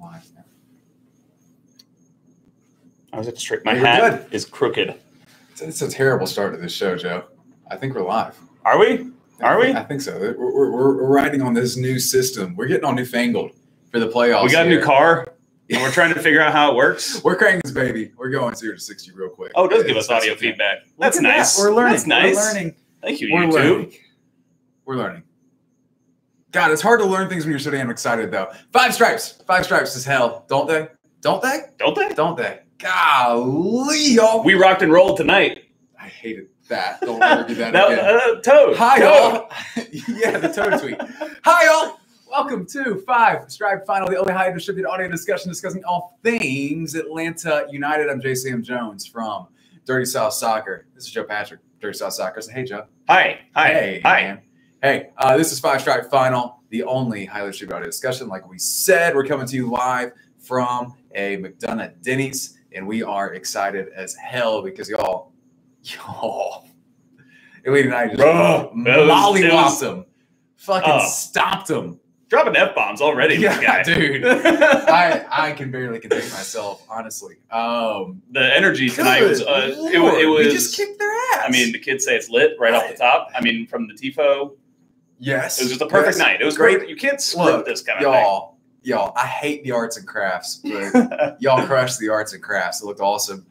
live now. I was at straight. My hat is crooked. It's a terrible start to this show, Joe. I think we're live. Are we? I think so. We're riding on this new system. We're getting all newfangled for the playoffs. We got a new car, and we're trying to figure out how it works. We're cranking this baby. We're going 0 to 60 real quick. Oh, it does give us audio feedback. That's nice. We're learning. That's nice. We're learning. Thank you, YouTube. We're learning. God, it's hard to learn things when you're so damn excited, though. 5 stripes. 5 stripes is hell, don't they? Don't they? Don't they? Don't they? Golly, y'all. We rocked and rolled tonight. I hated that. Don't ever do that again. Toad. Hi, Toad. y'all. Yeah, the Toad tweet. Hi, y'all. Welcome to 5 Stripe Final, the only highly distributed audio discussion discussing all things Atlanta United. I'm J. Sam Jones from Dirty South Soccer. This is Joe Patrick, Dirty South Soccer. So, hey, Joe. Hi. Hey, Hi. man. Hey, this is 5 Stripe Final, the only highly distributed audio discussion. Like we said, we're coming to you live from a McDonough Denny's, and we are excited as hell because y'all, Atlanta United just mollywopped them, fucking stomped them. Dropping F-bombs already, Yeah, this guy. dude. I can barely contain myself, honestly. The energy tonight was it was we just kicked their ass. I mean, the kids say it's lit right off the top. I mean, from the tifo. Yes. It was just a perfect night. It was great. You can't script this kind of thing. Y'all, I hate the arts and crafts, but y'all crushed the arts and crafts. It looked awesome.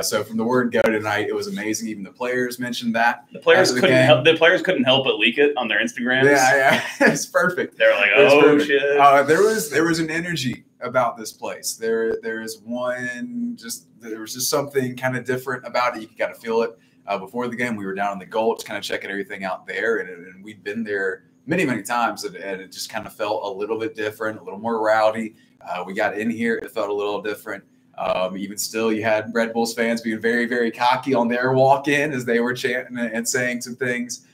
So from the word go tonight, it was amazing. Even the players mentioned that. The players couldn't help but leak it on their Instagrams. Yeah, it's perfect. They were like, "Oh shit!" There was an energy about this place. There was just something kind of different about it. You got to feel it. Before the game, we were down in the Gulch, kind of checking everything out there, and we'd been there many times, and it just kind of felt a little bit different, a little more rowdy. We got in here, it felt a little different. Even still, you had Red Bulls fans being very, very cocky on their walk-in as they were chanting and saying some things.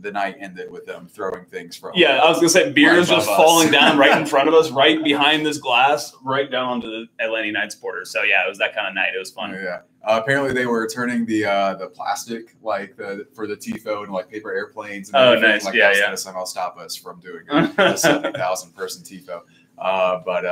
The night ended with them throwing things from. Yeah, I was gonna say beers just falling down right in front of us, right behind this glass, right down onto the Atlanta United supporters. So yeah, it was that kind of night. It was fun. Yeah. Apparently they were turning the plastic for the tifo and like paper airplanes. And nice. Like yeah. That's going to somehow stop us from doing a 70,000 person tifo. But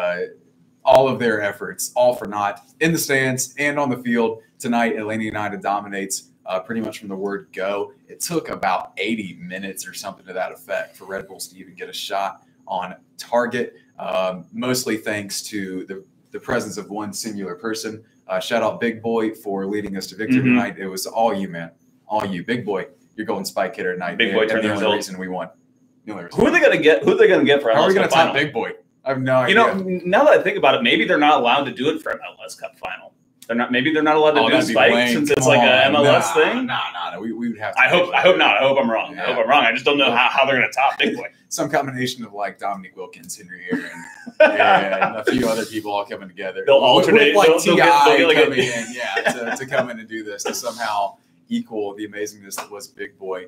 all of their efforts, all for naught, in the stands and on the field tonight. Atlanta United dominates. Pretty much from the word go. It took about 80 minutes or something to that effect for Red Bulls to even get a shot on target, mostly thanks to the presence of one singular person. Shout out Big Boy for leading us to victory tonight. It was all you, man. All you. Big Boy, you're going spike hitter tonight. Big Boy turned the only reason we won. Who are they going to get? Who are they going to get for MLS? How are we going to top Big Boy? I have no idea. Now that I think about it, maybe they're not allowed to do it for MLS Cup final. Maybe they're not allowed to do spike since it's like a MLS thing. No. We would have to. I hope not. I hope I'm wrong. Yeah. I hope I'm wrong. I just don't know how they're going to top Big Boy. Some combination of like Dominic Wilkins, Henry Aaron, and a few other people all coming together. They'll alternate. With like T.I. They'll coming in, to come in and do this to somehow equal the amazingness that was Big Boy.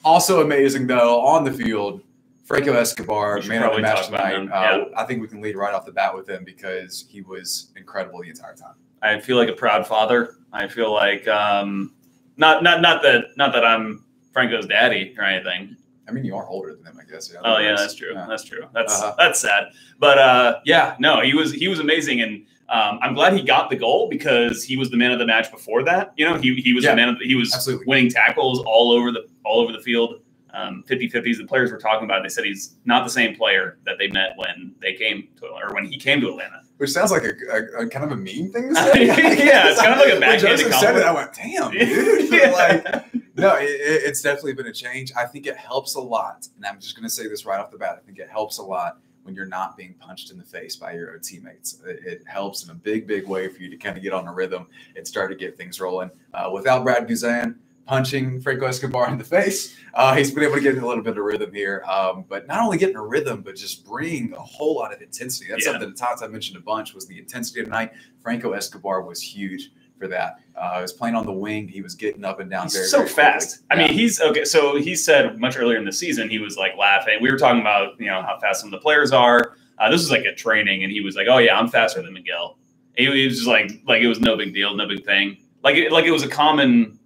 Also amazing though on the field. Franco Escobar, man of the match tonight. I think we can lead right off the bat with him because he was incredible the entire time. I feel like a proud father. I feel like not that I'm Franco's daddy or anything. I mean, you are older than him, I guess. Yeah, oh yeah, that's true. Yeah. That's true. That's sad. But he was amazing, and I'm glad he got the goal because he was the man of the match before that. He was the man. He was absolutely winning tackles all over the field. 50-50s. The players were talking about it. They said he's not the same player that they met when he came to Atlanta. Which sounds like a kind of a mean thing to say. Yeah, it's kind of like a backhanded compliment. Said it, I went, damn, dude. Yeah. No, it's definitely been a change. I think it helps a lot. And I'm just going to say this right off the bat. I think it helps a lot when you're not being punched in the face by your own teammates. It helps in a big, big way for you to kind of get on a rhythm and start to get things rolling. Without Brad Guzan punching Franco Escobar in the face, he's been able to get in a little bit of rhythm here. But not only getting a rhythm, but just bringing a whole lot of intensity. That's something that Tots I mentioned a bunch was the intensity of the night. Franco Escobar was huge for that. He was playing on the wing. He was getting up and down. He's very fast. Yeah. I mean, he's okay. So he said much earlier in the season, he was like laughing. We were talking about, how fast some of the players are. This was like a training, and he was like, "Oh yeah, I'm faster than Miguel." He was just like it was no big deal, no big thing. Like it was a common,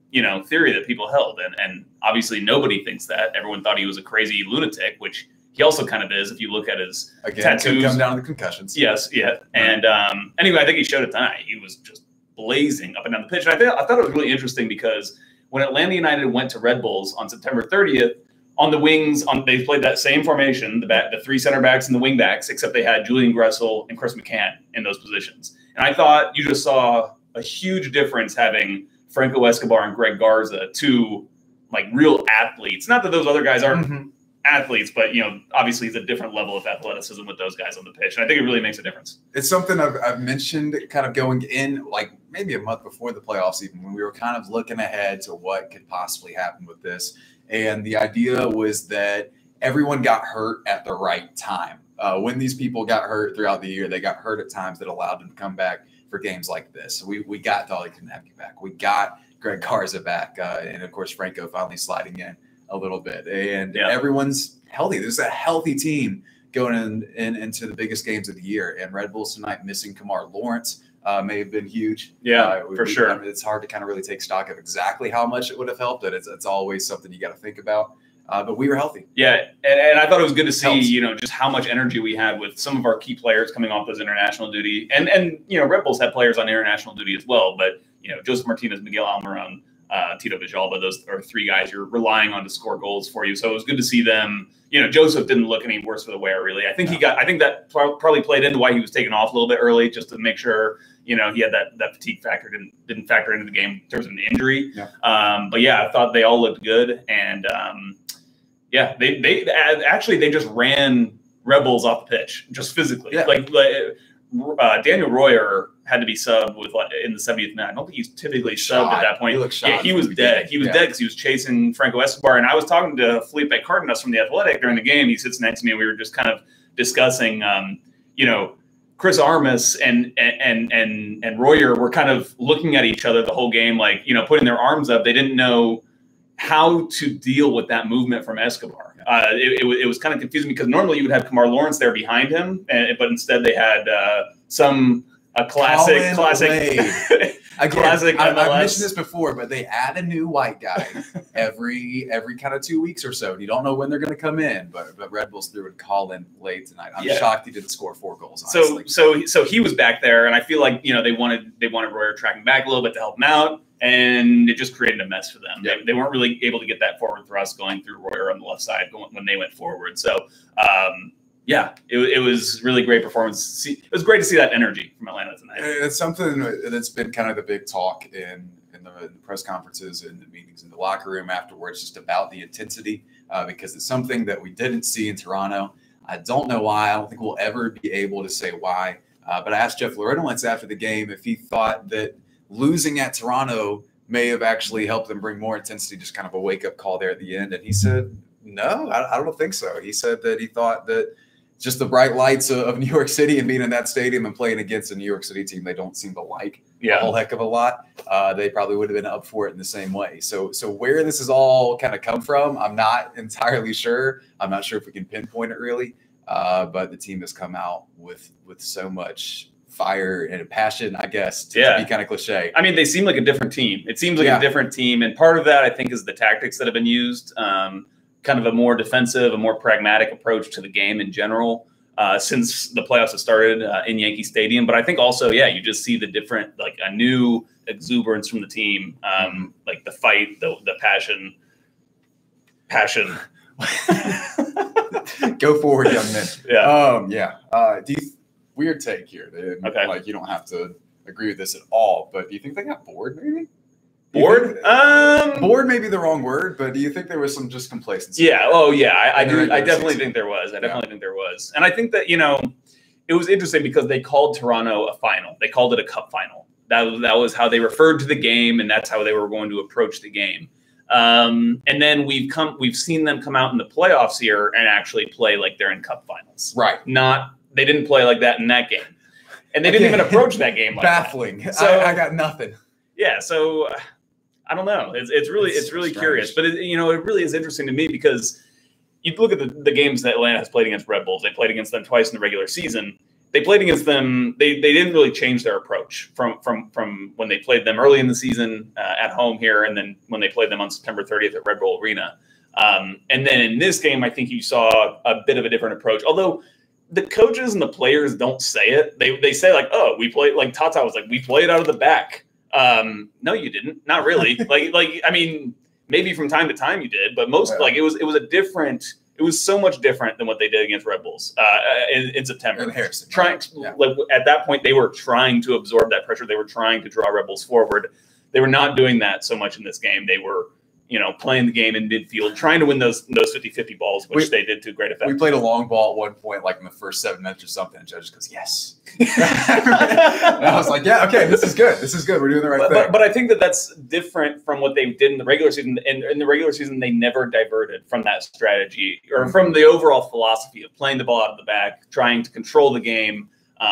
theory that people held. And obviously nobody thinks that. Everyone thought he was a crazy lunatic, which he also kind of is if you look at his tattoos. Come down to the concussions. Yes, yeah. And anyway, I think he showed it tonight. He was just blazing up and down the pitch. And I thought it was really interesting because when Atlanta United went to Red Bulls on September 30th, on the wings, they played that same formation, the three center backs and the wing backs, except they had Julian Gressel and Chris McCann in those positions. And I thought you just saw a huge difference having Franco Escobar and Greg Garza, two like real athletes. Not that those other guys aren't athletes, but obviously it's a different level of athleticism with those guys on the pitch. And I think it really makes a difference. It's something I've mentioned kind of going in, like maybe a month before the playoffs, even when we were kind of looking ahead to what could possibly happen with this. And the idea was that everyone got hurt at the right time. When these people got hurt throughout the year, they got hurt at times that allowed them to come back for games like this. We got Dolly Konecny back. We got Greg Garza back. And, of course, Franco finally sliding in a little bit. And everyone's healthy. There's a healthy team going into the biggest games of the year. And Red Bulls tonight missing Kamar Lawrence may have been huge. Yeah, for sure. I mean, it's hard to kind of really take stock of exactly how much it would have helped. But it's always something you got to think about. But we were healthy. Yeah, and I thought it was good to see, just how much energy we had with some of our key players coming off those international duty. And Red Bulls had players on international duty as well. But, Joseph Martinez, Miguel Almiron, Tito Villalba, those are three guys you're relying on to score goals for you. So it was good to see them. Joseph didn't look any worse for the wear, really. I think I think that probably played into why he was taken off a little bit early, just to make sure, he had that fatigue factor, didn't factor into the game in terms of an injury. Yeah. But yeah, I thought they all looked good. And yeah, they just ran Red Bulls off the pitch, just physically. Yeah. Like Daniel Royer had to be subbed in the 70th minute. I don't think he's typically subbed at that point. He was dead. He was dead because he was chasing Franco Escobar. And I was talking to Felipe Cardenas from The Athletic during the game. He sits next to me, and we were just kind of discussing, Chris Armas and Royer were kind of looking at each other the whole game, like, putting their arms up. They didn't know how to deal with that movement from Escobar. It was kind of confusing because normally you would have Kamar Lawrence there behind him, but instead they had a classic classic. I've mentioned this before, but they add a new white guy every kind of 2 weeks or so. You don't know when they're going to come in, but Red Bulls threw in Colin late tonight. I'm shocked he didn't score 4 goals. Honestly. So he was back there, and I feel like they wanted Royer tracking back a little bit to help him out. And it just created a mess for them. Yep. They weren't really able to get that forward thrust going through Royer on the left side when they went forward. So, it was really great performance. It was great to see that energy from Atlanta tonight. It's something that's been kind of the big talk in the press conferences and the meetings in the locker room afterwards, just about the intensity, because it's something that we didn't see in Toronto. I don't know why. I don't think we'll ever be able to say why. But I asked Jeff Larentowicz after the game if he thought that losing at Toronto may have actually helped them bring more intensity, just kind of a wake-up call there at the end. And he said, no, I don't think so. He said that he thought that just the bright lights of New York City and being in that stadium and playing against a New York City team they don't seem to like a whole heck of a lot, they probably would have been up for it in the same way. So where this has all kind of come from, I'm not entirely sure. I'm not sure if we can pinpoint it really, but the team has come out with so much fire and passion, I guess, to be kind of cliche. I mean, they seem like a different team. It seems like a different team. And part of that, I think, is the tactics that have been used, kind of a more defensive, a more pragmatic approach to the game in general since the playoffs have started in Yankee Stadium. But I think also, you just see the different, like a new exuberance from the team, like the fight, the passion. Go forward, young men. Do you weird take here. Okay. Like, you don't have to agree with this at all, but do you think they got bored maybe? Bored? Bored may be the wrong word, but do you think there was some just complacency? Yeah. Oh, yeah. I do. I definitely think there was. I definitely think there was. And I think that, it was interesting because they called Toronto a final. They called it a cup final. That was how they referred to the game, and that's how they were going to approach the game. And then we've seen them come out in the playoffs here and actually play like they're in cup finals. Right. They didn't play like that in that game. And they didn't even approach that game like baffling. That. So I got nothing. Yeah, so I don't know. It's really curious, but it really is interesting to me because you look at the games that Atlanta has played against Red Bulls. They played against them twice in the regular season. They played against them. They didn't really change their approach from when they played them early in the season at home here, and then when they played them on September 30th at Red Bull Arena. And then in this game, I think you saw a bit of a different approach. Although the coaches and the players don't say it. They say like, oh, we played, like Tata was like, we played out of the back. No, you didn't. Not really. like I mean, maybe from time to time you did, but most like it was a different. It was so much different than what they did against Red Bulls in September. And Harrison, like at that point, they were trying to absorb that pressure. They were trying to draw Red Bulls forward. They were not doing that so much in this game. They were, playing the game in midfield, trying to win those 50-50 balls, which they did to great effect. We played a long ball at one point, like in the first 7 minutes or something, and Judge goes, yes. And I was like, yeah, okay, this is good. This is good. We're doing the right thing. But I think that's different from what they did in the regular season. In the regular season, they never diverted from that strategy or from the overall philosophy of playing the ball out of the back, trying to control the game,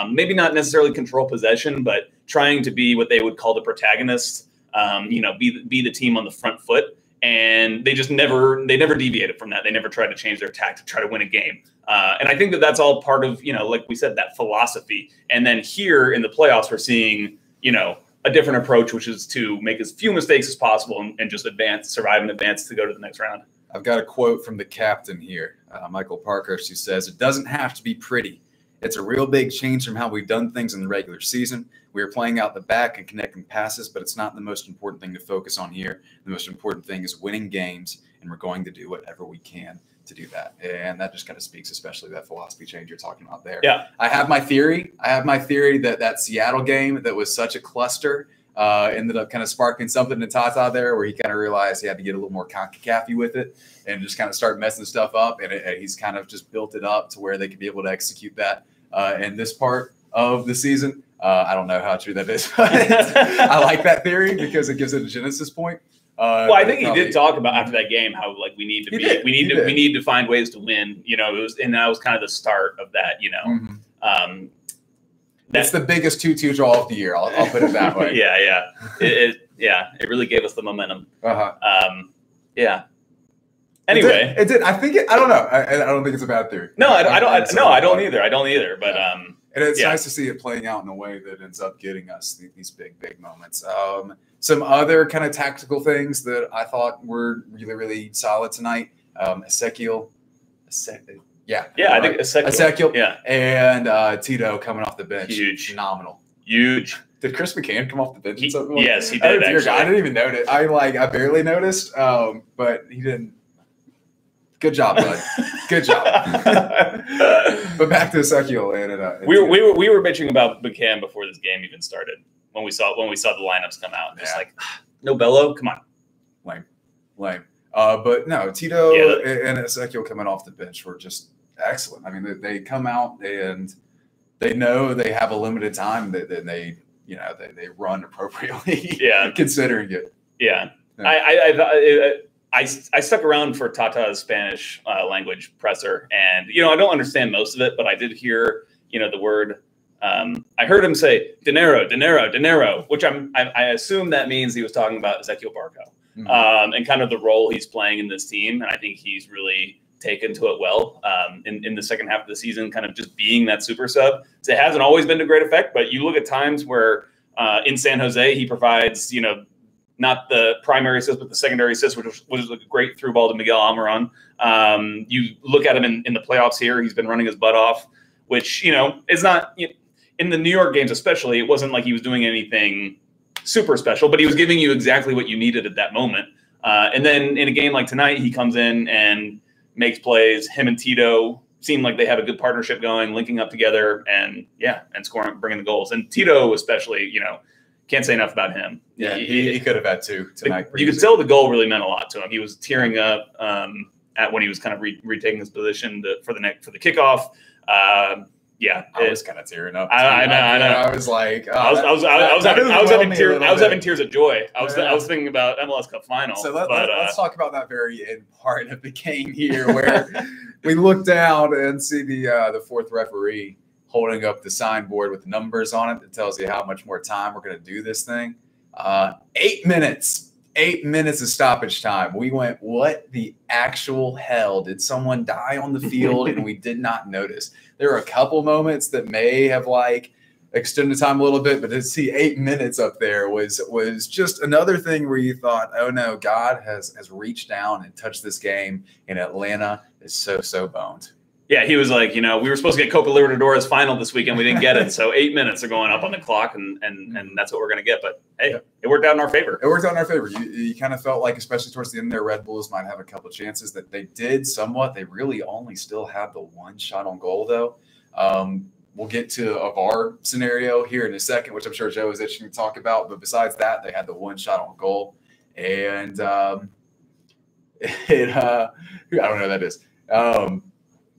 maybe not necessarily control possession, but trying to be what they would call the protagonist, be the team on the front foot. And they just never deviated from that. They never tried to change their tack to try to win a game. And I think that's all part of, like we said, that philosophy. And then here in the playoffs, we're seeing, a different approach, which is to make as few mistakes as possible and just survive and advance to go to the next round. I've got a quote from the captain here, Michael Parkhurst, who says, "It doesn't have to be pretty. It's a real big change from how we've done things in the regular season. We are playing out the back and connecting passes, but it's not the most important thing to focus on here. The most important thing is winning games, and we're going to do whatever we can to do that." And that just kind of speaks, especially that philosophy change you're talking about there. Yeah. I have my theory. that Seattle game that was such a cluster ended up kind of sparking something in Tata there, where he kind of realized he had to get a little more CONCACAF-y with it and just kind of start messing stuff up. And he's kind of just built it up to where they could be able to execute that in this part of the season. I don't know how true that is, but I like that theory because it gives it a genesis point. Well, I think he did talk about after that game how like we need to find ways to win. That was kind of the start of that. Mm-hmm. That's the biggest 2-2 draw of the year. I'll put it that way. Yeah. It really gave us the momentum. Yeah. Anyway, it did. I don't know. I don't think it's a bad theory. No, I don't either. I don't either. But and it's nice to see it playing out in a way that ends up getting us these big moments. Some other kind of tactical things that I thought were really, really solid tonight. Ezekiel. Yeah, I think Ezekiel. Yeah, and Tito coming off the bench. Huge. Phenomenal. Huge. Did Chris McCann come off the bench? Yes, he did. I didn't even notice. I barely noticed, but he didn't. Good job, bud. Good job. But back to Ezekiel. We were bitching about McCann before this game even started. When we saw the lineups come out, just like no Bello, come on, lame. But no, Tito and Ezekiel coming off the bench were just excellent. I mean, they come out and they know they have a limited time. Then they run appropriately. Yeah, considering it. Yeah. I stuck around for Tata's Spanish language presser, and I don't understand most of it, but I did hear the word. I heard him say dinero, which I assume that means he was talking about Ezekiel Barco, and kind of the role he's playing in this team, and I think he's really taken to it well in the second half of the season, kind of just being that super sub. So it hasn't always been to great effect, but you look at times where in San Jose he provides not the primary assist, but the secondary assist, which was a great through ball to Miguel Almiron. You look at him in the playoffs here; he's been running his butt off, which is not in the New York games, especially. It wasn't like he was doing anything super special, but he was giving you exactly what you needed at that moment. And then in a game like tonight, he comes in and makes plays. Him and Tito seem like they have a good partnership going, linking up together, and scoring, bringing the goals. And Tito, especially, can't say enough about him. Yeah, he could have had two tonight. You could tell the goal really meant a lot to him. He was tearing up at when he was kind of retaking his position for the kickoff. I was kind of tearing up. I know. I was like, I was having tears of joy. I was thinking about MLS Cup final. So let's talk about that very end part of the game here, where we look down and see the fourth referee holding up the signboard with numbers on it that tells you how much more time we're going to do this thing. 8 minutes. 8 minutes of stoppage time. We went, what the actual hell? Did someone die on the field and we did not notice? There were a couple moments that may have extend the time a little bit, but to see 8 minutes up there was just another thing where you thought, oh no, God has reached down and touched this game, and Atlanta is so boned. Yeah, he was like, we were supposed to get Copa Libertadores final this weekend. We didn't get it. So 8 minutes are going up on the clock, and that's what we're going to get. But, hey, It worked out in our favor. It worked out in our favor. You kind of felt like, especially towards the end there, Red Bulls might have a couple of chances that they did somewhat. They really only still have the one shot on goal, though. We'll get to a VAR scenario here in a second, which I'm sure Joe is itching to talk about. But besides that, they had the one shot on goal. And I don't know who that is.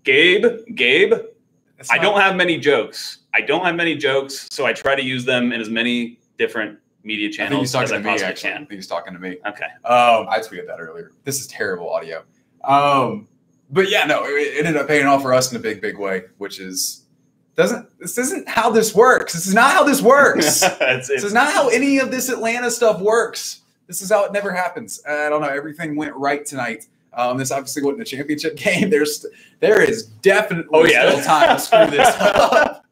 Gabe, I don't have many jokes. So I try to use them in as many different media channels as I possibly can. I think he's talking to me. Okay. I tweeted that earlier. This is terrible audio. But yeah, no, it ended up paying off for us in a big way, which is this isn't how this works. This is not how this works. This is not how any of this Atlanta stuff works. This is how it never happens. I don't know. Everything went right tonight. This obviously wasn't a championship game. There is definitely still time to screw this up.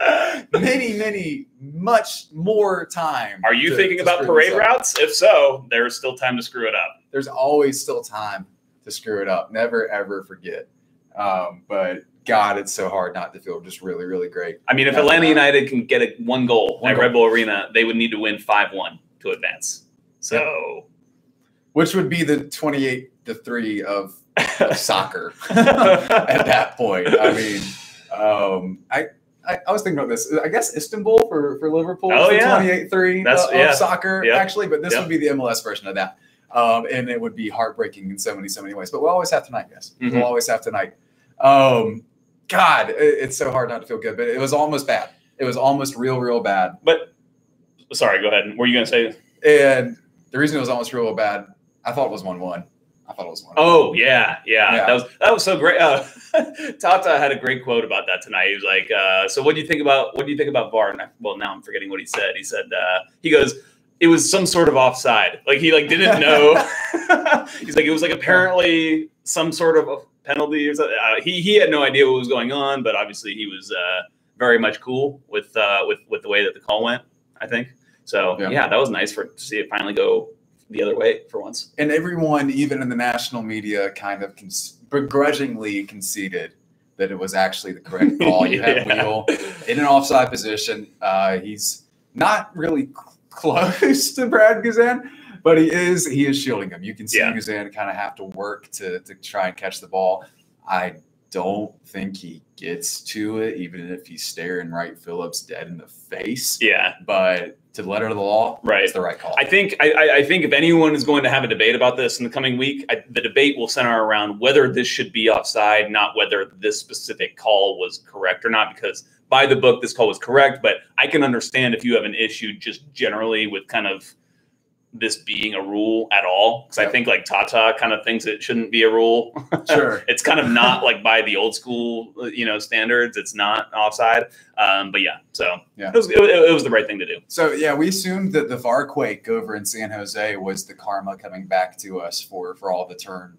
Much more time. Are you thinking about parade routes? If so, there's still time to screw it up. There's always still time to screw it up. Never, ever forget. But God, it's so hard not to feel just really, really great. I mean, if Atlanta United can get one goal at Red Bull Arena, they would need to win 5-1 to advance. So, which would be the 28-3 of soccer at that point. I mean, I was thinking about this. I guess Istanbul for Liverpool is the 28-3 of soccer, actually, but this would be the MLS version of that. And it would be heartbreaking in so many ways. But we'll always have tonight, guys. We'll always have tonight. God, it's so hard not to feel good, but it was almost bad. It was almost real bad. But sorry, go ahead. What were you going to say? And the reason it was almost real bad, I thought it was 1-1. Oh yeah. That was so great. Tata had a great quote about that tonight. He was like, "So what do you think about VAR?" And well, now I'm forgetting what he said. He said, he goes, "It was some sort of offside. Like he didn't know." He's like, "It was like apparently some sort of a penalty or something." He had no idea what was going on, but obviously he was very much cool with the way that the call went. I think so. Yeah, that was nice to see it finally go the other way for once. And everyone, even in the national media, kind of begrudgingly conceded that it was actually the correct call. You have Wheel in an offside position. He's not really close to Brad Guzan, but he is shielding him. You can see Guzan kind of have to work to try and catch the ball. I don't think he gets to it, even if he's staring Wright Phillips dead in the face. Yeah. But to the letter of the law, it's the right call. I think if anyone is going to have a debate about this in the coming week, the debate will center around whether this should be offside, not whether this specific call was correct or not, because by the book, this call was correct. But I can understand if you have an issue just generally with kind of this being a rule at all, because I think like Tata kind of thinks it shouldn't be a rule. Sure. It's kind of not like by the old school, standards. It's not offside. But yeah, so it was the right thing to do. So yeah, we assumed that the VAR quake over in San Jose was the karma coming back to us for all the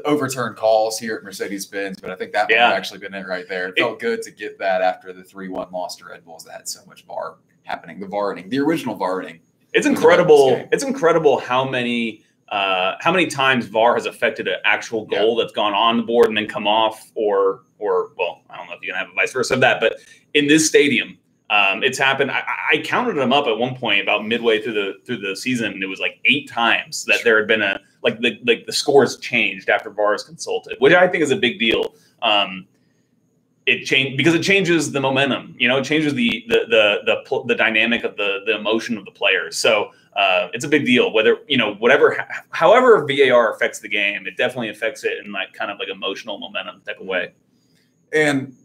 overturned calls here at Mercedes-Benz, but I think that might have actually been it right there. It felt good to get that after the 3-1 loss to Red Bulls that had so much VAR happening. The original VARing. It's incredible. It's incredible how many times VAR has affected an actual goal that's gone on the board and then come off, or well, I don't know if you can have a vice versa of that, but in this stadium, it's happened. I counted them up at one point about midway through the season, and it was like 8 times that there had been the scores changed after VAR is consulted, which I think is a big deal. It changed because it changes the momentum. It changes the dynamic of the emotion of the players. So it's a big deal. Whether however VAR affects the game, it definitely affects it in like kind of like emotional momentum type of way. And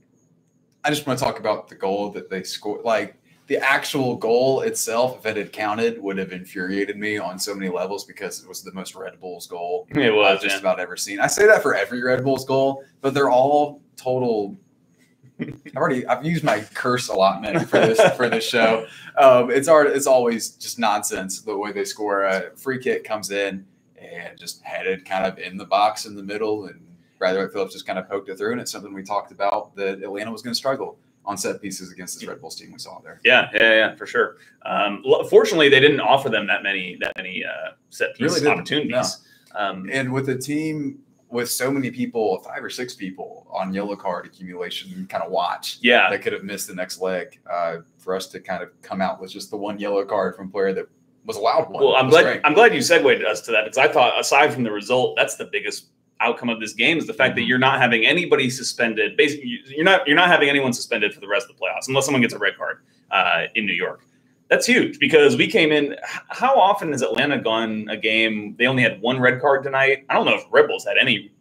I just want to talk about the goal that they scored. Like the actual goal itself, if it had counted, would have infuriated me on so many levels because it was the most Red Bulls goal I've just about ever seen. I say that for every Red Bulls goal, but they're all total. I've used my curse allotment for this show. It's always just nonsense the way they score. A free kick comes in and just headed kind of in the box in the middle, and Bradley Phillips just kind of poked it through. And it's something we talked about that Atlanta was going to struggle on set pieces against this Red Bulls team we saw there. Yeah, for sure. Fortunately, they didn't offer them that many set piece opportunities. No. And with a team with so many people, 5 or 6 people on yellow card accumulation, kind of watch. Yeah, that could have missed the next leg. For us to kind of come out with just the one yellow card from a player that was allowed one. Well, I'm glad you segued us to that, because I thought, aside from the result, that's the biggest outcome of this game, is the fact that you're not having anybody suspended. Basically, you're not having anyone suspended for the rest of the playoffs unless someone gets a red card in New York. That's huge, because we came in. How often has Atlanta gone a game? They only had 1 red card tonight. I don't know if Red Bulls had any,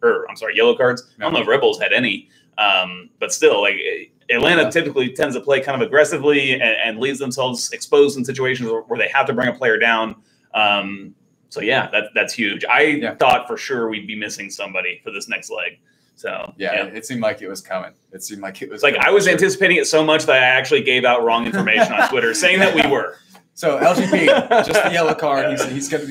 yellow cards. I don't know if Red Bulls had any, but still, like, Atlanta typically tends to play kind of aggressively and leaves themselves exposed in situations where they have to bring a player down. So yeah, that's huge. I thought for sure we'd be missing somebody for this next leg. So it seemed like it was coming. It seemed like it was like I was anticipating it so much that I actually gave out wrong information on Twitter saying that we were. So LGP, just the yellow card. He's gonna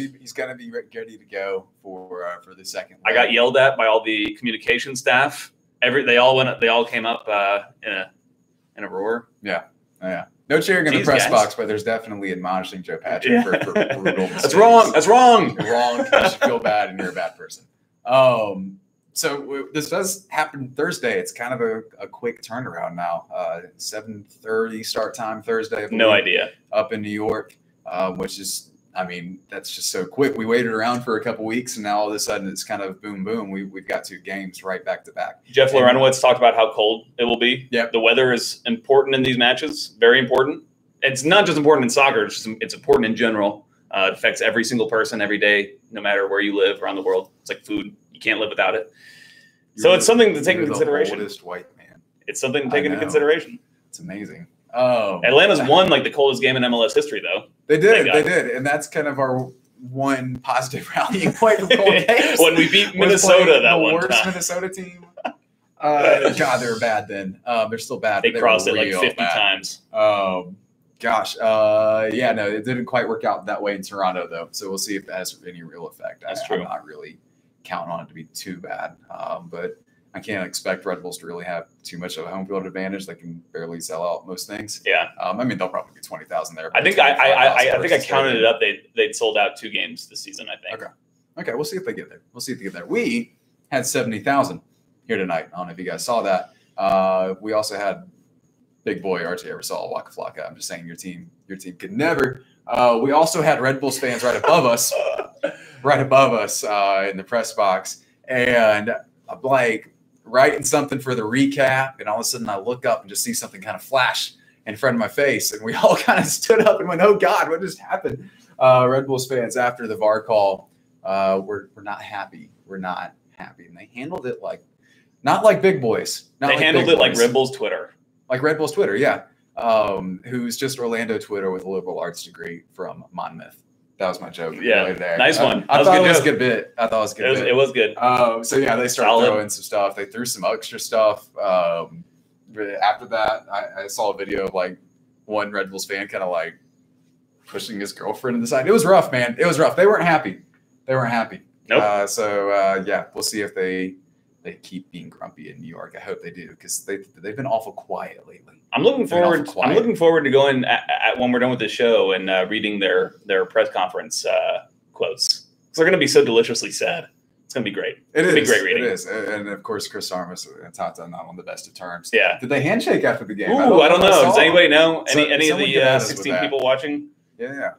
be ready to go for the second leg. I got yelled at by all the communication staff. They all came up in a roar. Yeah. No cheering in the press box, but there's definitely admonishing Joe Patrick for brutal mistakes. That's wrong. That's wrong. You're wrong. You should feel bad, and you're a bad person. So this does happen Thursday. It's kind of a quick turnaround now. 7:30 start time Thursday. No idea. Up in New York, which is, I mean, that's just so quick. We waited around for a couple weeks, and now all of a sudden it's kind of boom, boom. We've got 2 games right back to back. Jeff Lorenowitz talked about how cold it will be. Yeah, the weather is important in these matches. Very important. It's not just important in soccer. It's important in general. It affects every single person every day, no matter where you live around the world. It's like food. You can't live without it. So it's something to take into consideration. The oldest white man. It's something to take into consideration. It's amazing. Atlanta's won like the coldest game in MLS history, though. They did, and that's kind of our one positive rallying point from cold games. When we beat Minnesota that one time. The worst Minnesota team. God, they were bad then. They're still bad. They crossed it like 50 times. Gosh. Yeah, no, it didn't quite work out that way in Toronto, though. So we'll see if that has any real effect. That's true. I'm not really counting on it to be too bad. But I can't expect Red Bulls to really have too much of a home field advantage. They can barely sell out most things. Yeah. I mean, they'll probably be 20,000 there. I think I counted it up. They'd sold out 2 games this season, I think. Okay. We'll see if they get there. We had 70,000 here tonight. I don't know if you guys saw that. We also had big boy RJ Ebersol, Waka Flocka. I'm just saying your team could never. We also had Red Bulls fans right above us in the press box. And I'm like writing something for the recap. And all of a sudden I look up and just see something kind of flash in front of my face. And we all kind of stood up and went, oh God, what just happened? Red Bulls fans after the VAR call, we're not happy. We're not happy. And they handled it not like big boys. They handled it like Red Bulls Twitter. Like Red Bulls Twitter, yeah. Who's just Orlando Twitter with a liberal arts degree from Monmouth. That was my joke. Yeah, right there. Nice one. I thought it was a good bit. It was good. So yeah, they started throwing some stuff. They threw some extra stuff. After that, I saw a video of like one Red Bulls fan kind of like pushing his girlfriend to the side. It was rough, man. It was rough. They weren't happy. Nope. Yeah, we'll see if they keep being grumpy in New York. I hope they do, because they've been awful quiet lately. I'm looking forward to going at when we're done with the show and reading their press conference quotes, because they're going to be so deliciously sad. It's going to be great. It's going to be great reading. It is, and of course Chris Armas and Tata not on the best of terms. Yeah. Did they handshake after the game? Ooh, I don't know. Does anybody know? Any of the 16 people watching? Yeah.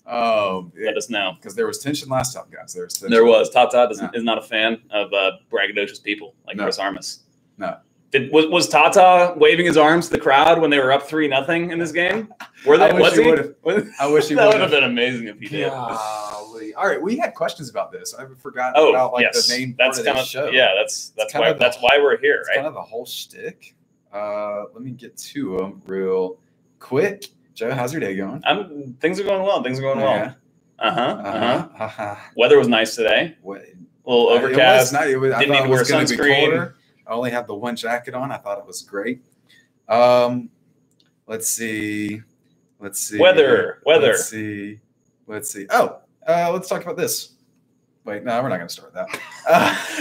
Let us know, because there was tension last time, guys. There was. Tata is not a fan of braggadocious people like Chris Armas. No. Was Tata waving his arms to the crowd when they were up 3-0 in this game? Were they? I wish he would. That would have been amazing if he did. Golly. All right, we had questions about this. I forgot about the main part of the show. Yeah, that's why we're here, right? Kind of the whole shtick. Let me get to them real quick. Joe, how's your day going? Things are going well. Weather was nice today. A little overcast. Didn't need to wear sunscreen. I only have the one jacket on. I thought it was great. Let's see. Weather. Let's see. Oh, let's talk about this. Wait, no, we're not going to start that.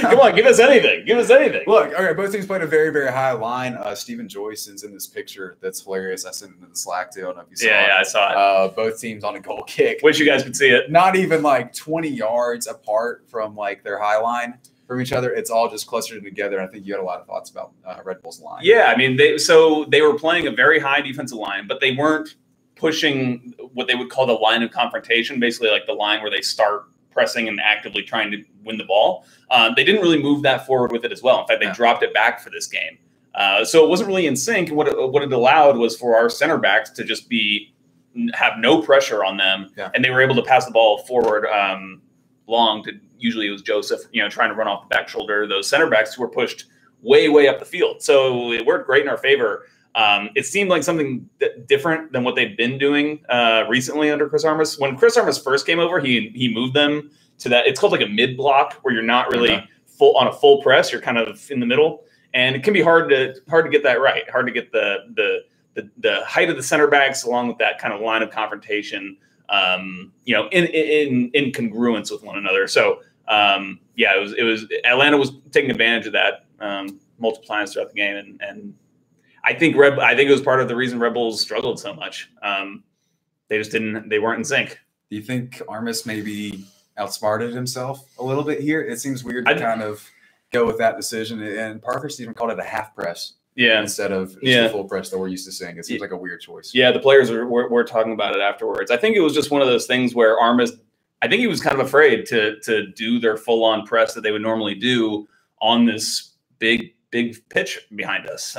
Come on, give us anything. Give us anything. Look, okay, both teams played a very, very high line. Stephen Joyce is in this picture. That's hilarious. I sent it to the Slack too. I don't know if you saw it. Yeah, I saw it. Both teams on a goal kick. Wish you guys could see it. Not even like 20 yards apart from like their high line from each other. It's all just clustered together. I think you had a lot of thoughts about Red Bull's line. Yeah, I mean, they were playing a very high defensive line, but they weren't pushing what they would call the line of confrontation, basically like the line where they start pressing and actively trying to win the ball. They didn't really move that forward with it as well. In fact, they dropped it back for this game. So it wasn't really in sync. What it allowed was for our center backs to just have no pressure on them. Yeah. And they were able to pass the ball forward long to, usually it was Joseph, trying to run off the back shoulder. Those center backs who were pushed way, way up the field. So it worked great in our favor. It seemed like something different than what they've been doing recently under Chris Armas. When Chris Armas first came over, he moved them to that. It's called like a mid block where you're not really full press. You're kind of in the middle, and it can be hard to get that right. Hard to get the height of the center backs along with that kind of line of confrontation. In congruence with one another. So it was Atlanta was taking advantage of that multiple times throughout the game, and I think it was part of the reason Red Bulls struggled so much. They weren't in sync. Do you think Armas maybe outsmarted himself a little bit here? It seems weird to kind of go with that decision. And Parkhurst even called it a half press. Yeah. Instead of just a full press that we're used to seeing. It seems like a weird choice. Yeah, the players were talking about it afterwards. I think it was just one of those things where Armas, I think he was kind of afraid to do their full-on press that they would normally do on this big pitch behind us.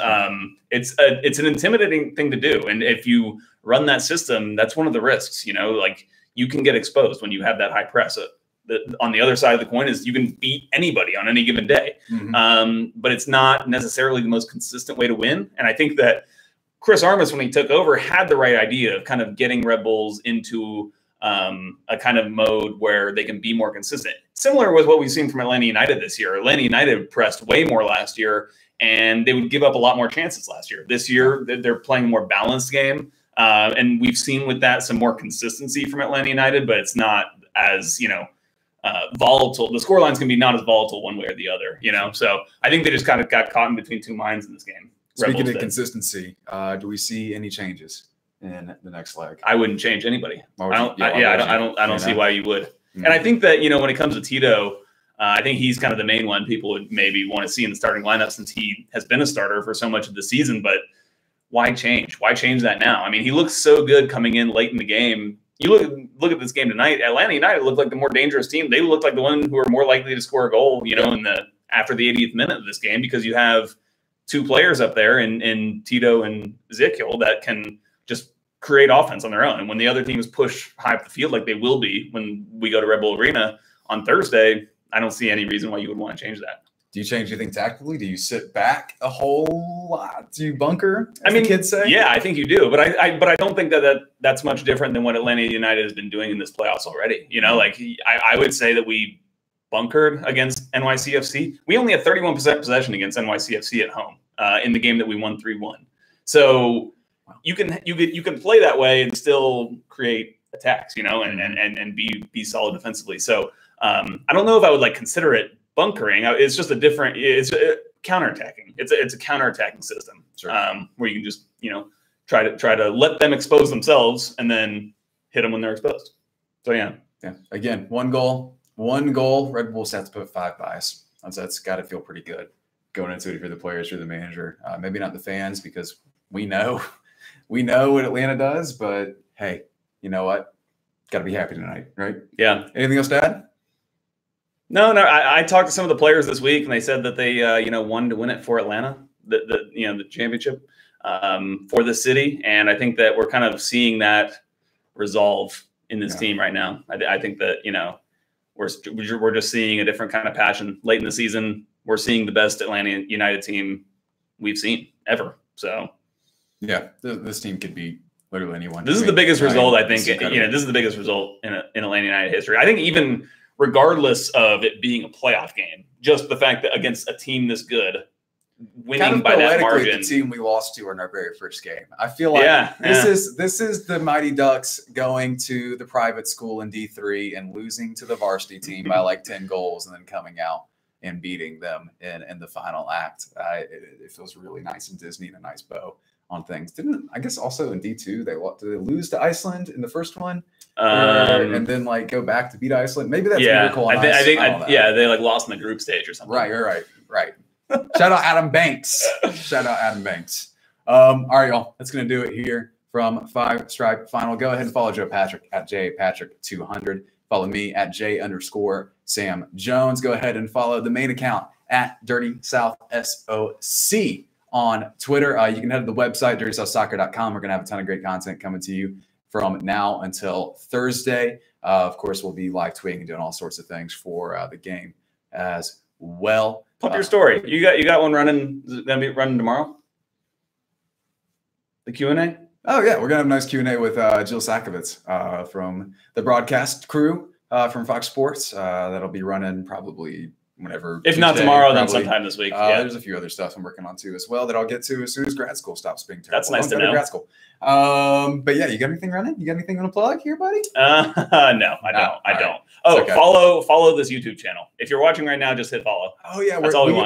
It's an intimidating thing to do. And if you run that system, that's one of the risks, like you can get exposed when you have that high press. On the other side of the coin is you can beat anybody on any given day. Mm-hmm. But it's not necessarily the most consistent way to win. And I think that Chris Armas, when he took over, had the right idea of kind of getting Red Bulls into a kind of mode where they can be more consistent. Similar with what we've seen from Atlanta United this year. Atlanta United pressed way more last year, and they would give up a lot more chances last year. This year, they're playing a more balanced game. And we've seen with that some more consistency from Atlanta United, but it's not as, volatile. The scorelines can be not as volatile one way or the other, So I think they just kind of got caught in between two minds in this game. Speaking of consistency, do we see any changes in the next leg? I wouldn't change anybody. I don't see why you would. Mm-hmm. And I think that, when it comes to Tito, I think he's kind of the main one people would maybe want to see in the starting lineup since he has been a starter for so much of the season. But why change? Why change that now? I mean, he looks so good coming in late in the game. You look at this game tonight. Atlanta United looked like the more dangerous team. They looked like the one who are more likely to score a goal, after the 80th minute of this game, because you have two players up there in Tito and Ezekiel that can just create offense on their own. And when the other teams push high up the field like they will be when we go to Red Bull Arena on Thursday, I don't see any reason why you would want to change that. Do you change anything tactically? Do you sit back a whole lot? Do you bunker, as the kids say? Yeah, I think you do. But I don't think that's much different than what Atlanta United has been doing in this playoffs already. I would say that we bunkered against NYCFC. We only had 31% possession against NYCFC at home in the game that we won 3-1. So you can play that way and still create attacks, and be solid defensively. So I don't know if I would consider it bunkering. It's just it's counterattacking. It's a counterattacking system. Sure. Where you can just try to let them expose themselves and then hit them when they're exposed. So yeah. Again, one goal. Red Bulls have to put 5 buys. That's got to feel pretty good going into it if you're the players, you're the manager. Maybe not the fans, because we know what Atlanta does. But hey, you know what? Got to be happy tonight, right? Yeah. Anything else to add? No. I talked to some of the players this week, and they said that they, wanted to win it for Atlanta, the championship for the city. And I think that we're kind of seeing that resolve in this team right now. I think that, we're just seeing a different kind of passion late in the season. We're seeing the best Atlanta United team we've seen ever. So, yeah, this team could beat literally anyone. This is the biggest result, I think. This is the biggest result in Atlanta United history. I think even regardless of it being a playoff game, just the fact that against a team this good, winning by that margin. The team we lost to in our very first game. I feel like this is the Mighty Ducks going to the private school in D3 and losing to the varsity team by like 10 goals and then coming out and beating them in the final act. It feels really nice and Disney and a nice bow on things. Didn't I guess also in D2 did they lose to Iceland in the first one? And then like go back to beat Iceland. Maybe that's Miracle on Ice. I think they like lost in the group stage or something. Right. Shout out Adam Banks. All right, y'all. That's gonna do it here from Five Stripe Final. Go ahead and follow Joe Patrick at jpatrick200. Follow me at j_Sam Jones. Go ahead and follow the main account at Dirty South SOC on Twitter. You can head to the website, dirtysouthsoccer.com. We're going to have a ton of great content coming to you from now until Thursday. Of course, we'll be live tweeting and doing all sorts of things for the game as well. Pump your story. You got one running. Is it going to be running tomorrow? The Q&A? Oh, yeah. We're going to have a nice Q&A with Jill Sakovitz from the broadcast crew from Fox Sports. That'll be running probably whenever. If not tomorrow, then sometime this week. There's a few other stuff I'm working on too as well that I'll get to as soon as grad school stops being terrible. That's nice to know. Grad school. But yeah, you got anything running? You got anything on a plug here, buddy? No, I don't. I don't. Oh, okay. Follow this YouTube channel. If you're watching right now, just hit follow. Oh yeah,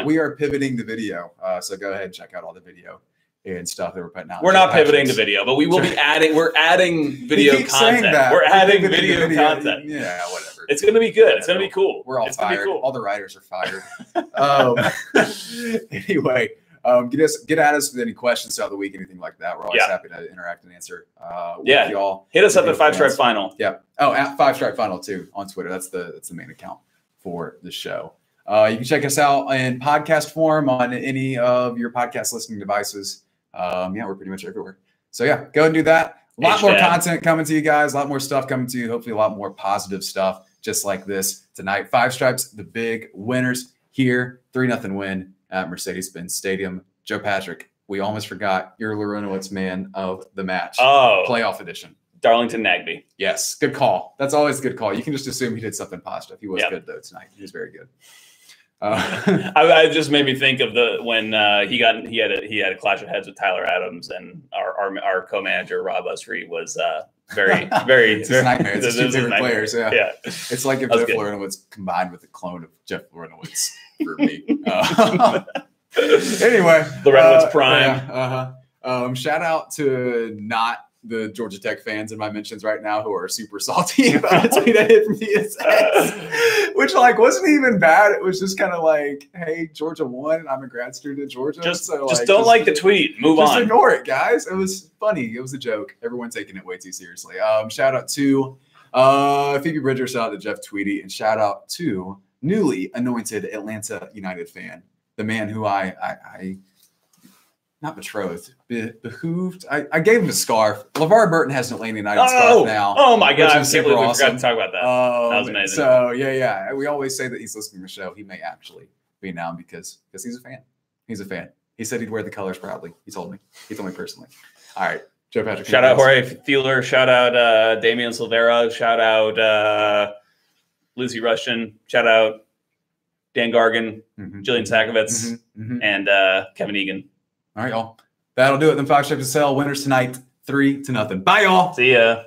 we are pivoting the video. So go ahead and check out all the video and stuff that we're putting out. We're not pivoting to video, but we will be adding. We're adding video content. We're adding video content. Yeah, whatever. It's going to be good. It's going to be cool. We're all fired. Cool. All the writers are fired. Anyway, get at us with any questions throughout the week, anything like that. We're always happy to interact and answer. With y'all. Hit us up at Five Stripe Final. Yeah. Oh, at Five Stripe Final too on Twitter. That's the main account for the show. You can check us out in podcast form on any of your podcast listening devices. We're pretty much everywhere. So yeah, go and do that. A lot more content coming to you guys, a lot more stuff coming to you, hopefully a lot more positive stuff just like this tonight. Five Stripes, the big winners here. 3-0 win at Mercedes-Benz Stadium. Joe Patrick, we almost forgot your Rbny man of the match. Oh, playoff edition. Darlington Nagby. Yes, good call. That's always a good call. You can just assume he did something positive. He was good though tonight. He was very good. I just made me think of when he had a clash of heads with Tyler Adams, and our co-manager Rob Usry was very it's a nightmare. It's two favorite players. Yeah, it's like if Jeff Rbny combined with a clone of Jeff Rbny for me. Anyway, Rbny prime. Shout out to not the Georgia Tech fans in my mentions right now who are super salty about a tweet I hit from DSX, which wasn't even bad. It was just kind of like, hey, Georgia won, and I'm a grad student at Georgia. Just don't like the tweet. Move on. Just ignore it, guys. It was funny. It was a joke. Everyone's taking it way too seriously. Shout out to Phoebe Bridger. Shout out to Jeff Tweedy, and shout out to newly anointed Atlanta United fan, the man who I not betrothed, behooved. I gave him a scarf. LeVar Burton has an Atlanta United scarf now. Oh my God! I can't believe we forgot to talk about that. That was amazing. So yeah. We always say that he's listening to the show. He may actually be now because he's a fan. He's a fan. He said he'd wear the colors proudly. He told me personally. All right, Joe Patrick. Shout out Jorge Thieler. Shout out Damian Silvera. Shout out Lucy Rushton. Shout out Dan Gargan, Jillian Sakovitz, and Kevin Egan. All right, y'all. That'll do it. Then Five Stripes to sell. Winners tonight, 3-0. Bye, y'all. See ya.